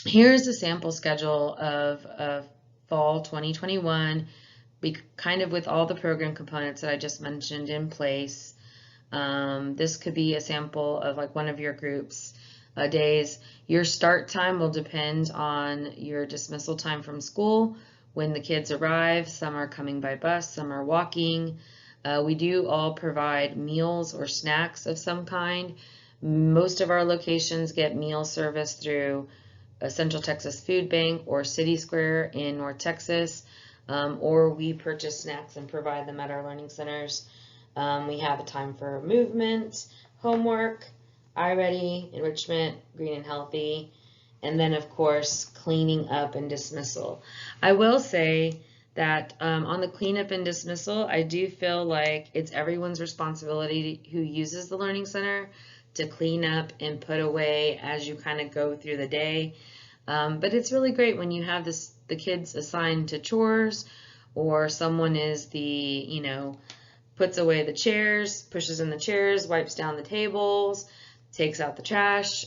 Here's a sample schedule of fall 2021, kind of with all the program components that I just mentioned in place. This could be a sample of like one of your groups days. Your start time will depend on your dismissal time from school, when the kids arrive. Some are coming by bus, some are walking. We do all provide meals or snacks of some kind. Most of our locations get meal service through a Central Texas Food Bank or City Square in North Texas, or we purchase snacks and provide them at our learning centers. We have a time for movement, homework, iReady, enrichment, green and healthy, and then of course cleaning up and dismissal. I will say that on the cleanup and dismissal, I do feel like it's everyone's responsibility who uses the Learning Center to clean up and put away as you kind of go through the day. But it's really great when you have the kids assigned to chores, or someone is puts away the chairs, pushes in the chairs, wipes down the tables, takes out the trash.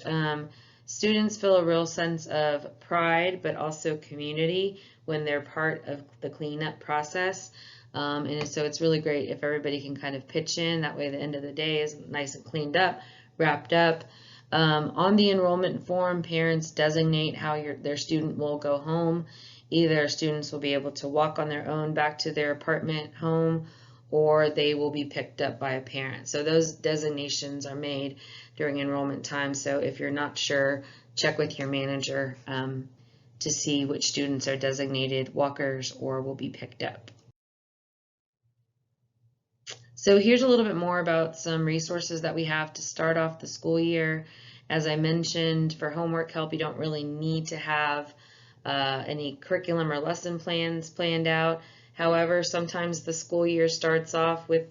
Students feel a real sense of pride, but also community when they're part of the cleanup process. And so it's really great if everybody can kind of pitch in. That way the end of the day is nice and cleaned up, wrapped up. On the enrollment form, parents designate how their student will go home. Either students will be able to walk on their own back to their apartment home, or they will be picked up by a parent. So those designations are made during enrollment time. So if you're not sure, check with your manager to see which students are designated walkers or will be picked up. So here's a little bit more about some resources that we have to start off the school year. As I mentioned, for homework help, you don't really need to have any curriculum or lesson plans planned out. However, sometimes the school year starts off with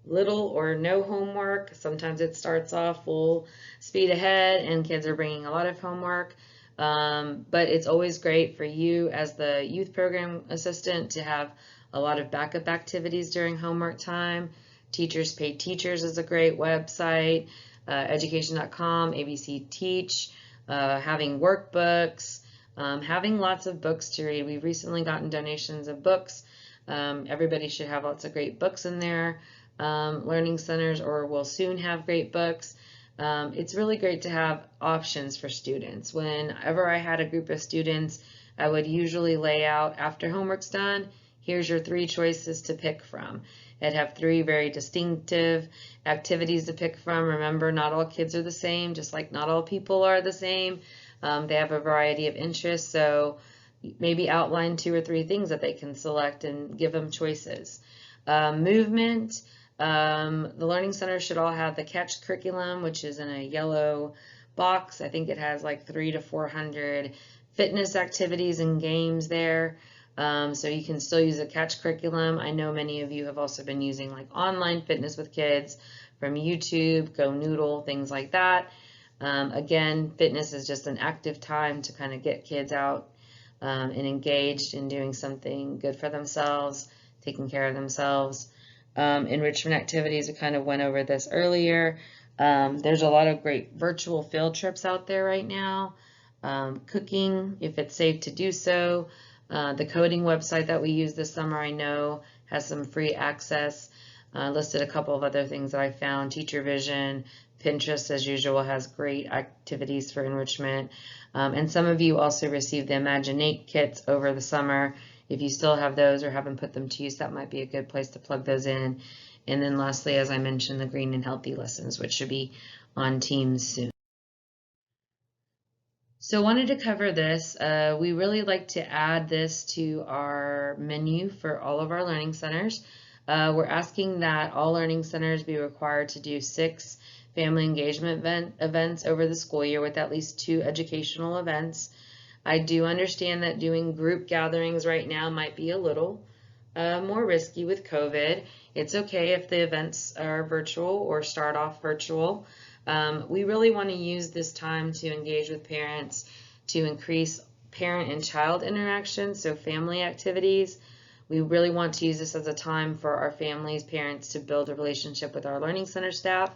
little or no homework. Sometimes it starts off full speed ahead and kids are bringing a lot of homework. But it's always great for you as the youth program assistant to have a lot of backup activities during homework time. Teachers Pay Teachers is a great website. Education.com, ABC Teach, having workbooks, having lots of books to read. We've recently gotten donations of books. Everybody should have lots of great books in their learning centers, or will soon have great books. It's really great to have options for students. Whenever I had a group of students, I would usually lay out, after homework's done, here's your 3 choices to pick from. I'd have 3 very distinctive activities to pick from. Remember, not all kids are the same, just like not all people are the same. They have a variety of interests, so maybe outline 2 or 3 things that they can select and give them choices. Movement. The Learning Center should all have the Catch curriculum, which is in a yellow box. I think it has like 300 to 400 fitness activities and games there. So you can still use a Catch curriculum. I know many of you have also been using like online fitness with kids from YouTube, Go Noodle, things like that. Again, fitness is just an active time to kind of get kids out and engaged in doing something good for themselves, taking care of themselves. Enrichment activities, we kind of went over this earlier. There's a lot of great virtual field trips out there right now. Cooking, if it's safe to do so. The coding website that we used this summer, I know, has some free access. Listed a couple of other things that I found. Teacher Vision, Pinterest, as usual, has great activities for enrichment. And some of you also received the Imaginate kits over the summer. If you still have those or haven't put them to use, that might be a good place to plug those in. And then lastly, as I mentioned, the green and healthy lessons, which should be on Teams soon. So wanted to cover this. We really like to add this to our menu for all of our learning centers. We're asking that all learning centers be required to do 6 family engagement events over the school year, with at least 2 educational events. I do understand that doing group gatherings right now might be a little more risky with COVID. It's okay if the events are virtual or start off virtual. We really want to use this time to engage with parents, to increase parent and child interaction, so family activities. We really want to use this as a time for our families, parents, to build a relationship with our learning center staff.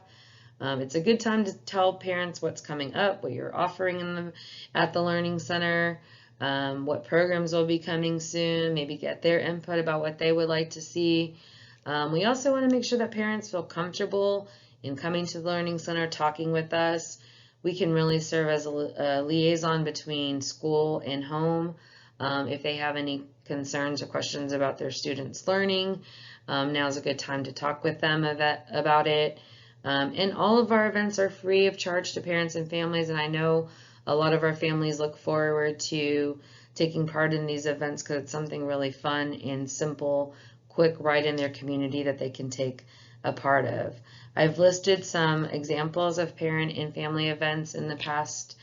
It's a good time to tell parents what's coming up, what you're offering at the Learning Center, what programs will be coming soon, maybe get their input about what they would like to see. We also want to make sure that parents feel comfortable in coming to the Learning Center, talking with us. We can really serve as a liaison between school and home. If they have any concerns or questions about their students' learning, now's a good time to talk with them about it. And all of our events are free of charge to parents and families, and I know a lot of our families look forward to taking part in these events because it's something really fun and simple, quick, right in their community that they can take a part of. I've listed some examples of parent and family events in the past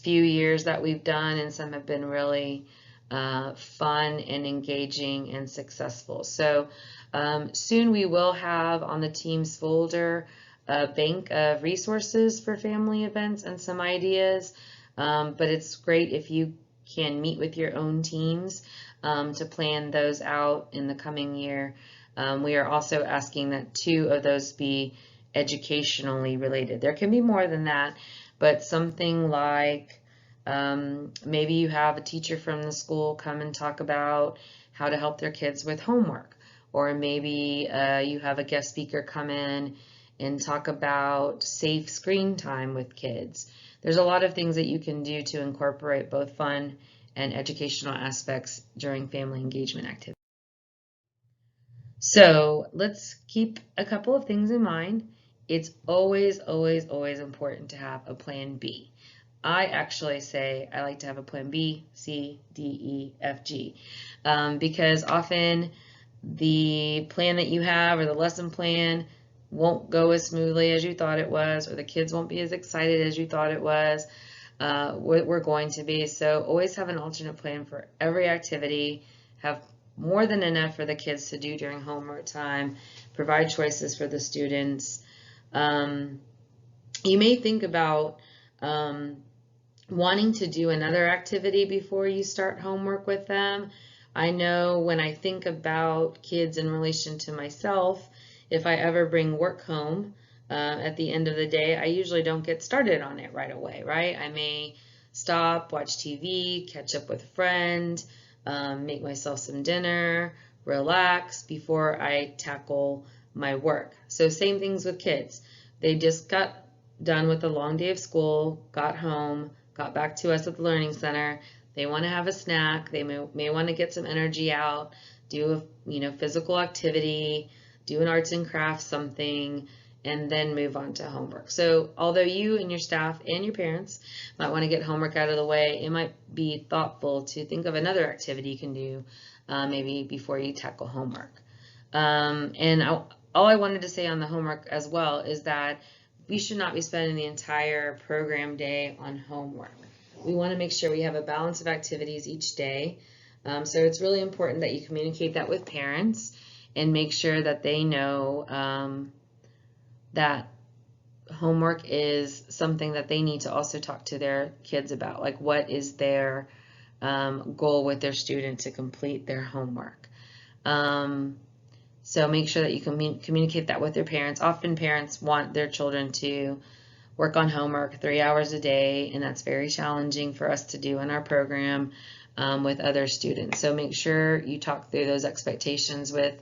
few years that we've done, and some have been really fun and engaging and successful. So soon we will have on the Teams folder a bank of resources for family events and some ideas, but it's great if you can meet with your own teams to plan those out in the coming year. We are also asking that 2 of those be educationally related. There can be more than that, but something like maybe you have a teacher from the school come and talk about how to help their kids with homework, or maybe you have a guest speaker come in and talk about safe screen time with kids. There's a lot of things that you can do to incorporate both fun and educational aspects during family engagement activities. So let's keep a couple of things in mind. It's always, always, always important to have a plan B. I actually say I like to have a plan B, C, D, E, F, G, because often the plan that you have or the lesson plan won't go as smoothly as you thought it was, or the kids won't be as excited as you thought it was. We're going to be. So always have an alternate plan for every activity. Have more than enough for the kids to do during homework time. Provide choices for the students. You may think about wanting to do another activity before you start homework with them. I know when I think about kids in relation to myself, if I ever bring work home at the end of the day, I usually don't get started on it right away, right? I may stop, watch TV, catch up with a friend, make myself some dinner, relax before I tackle my work. So same things with kids. They just got done with a long day of school, got home, got back to us at the Learning Center. They want to have a snack. They may want to get some energy out, do a physical activity, do an arts and crafts something, and then move on to homework. So although you and your staff and your parents might want to get homework out of the way, it might be thoughtful to think of another activity you can do maybe before you tackle homework. All I wanted to say on the homework as well is that we should not be spending the entire program day on homework. We want to make sure we have a balance of activities each day. So it's really important that you communicate that with parents and make sure that they know that homework is something that they need to also talk to their kids about. Like, what is their goal with their student to complete their homework? So make sure that you communicate that with their parents. Often parents want their children to work on homework 3 hours a day, and that's very challenging for us to do in our program with other students. So make sure you talk through those expectations with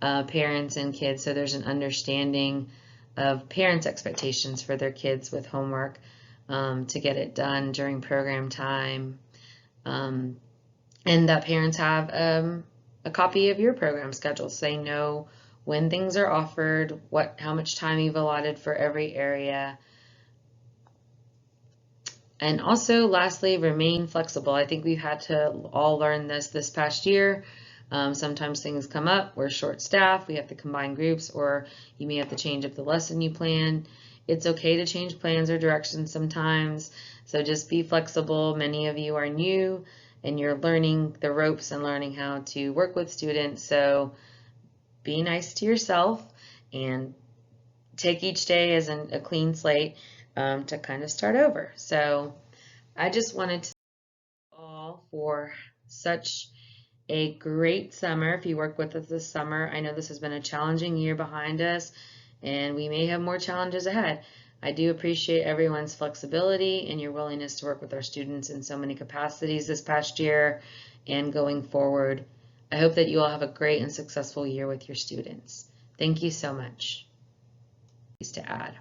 parents and kids so there's an understanding of parents' expectations for their kids with homework to get it done during program time, and that parents have a copy of your program schedule so they know when things are offered, how much time you've allotted for every area. And also, lastly, remain flexible. I think we've had to all learn this past year. Sometimes things come up, we're short-staffed, we have to combine groups, or you may have to change up the lesson you plan. It's okay to change plans or directions sometimes, so just be flexible. Many of you are new and you're learning the ropes and learning how to work with students, so be nice to yourself and take each day as a clean slate to kind of start over. So I just wanted to thank you all for such a great summer. If you work with us this summer, I know this has been a challenging year behind us, and we may have more challenges ahead. I do appreciate everyone's flexibility and your willingness to work with our students in so many capacities this past year and going forward. I hope that you all have a great and successful year with your students. Thank you so much. To add.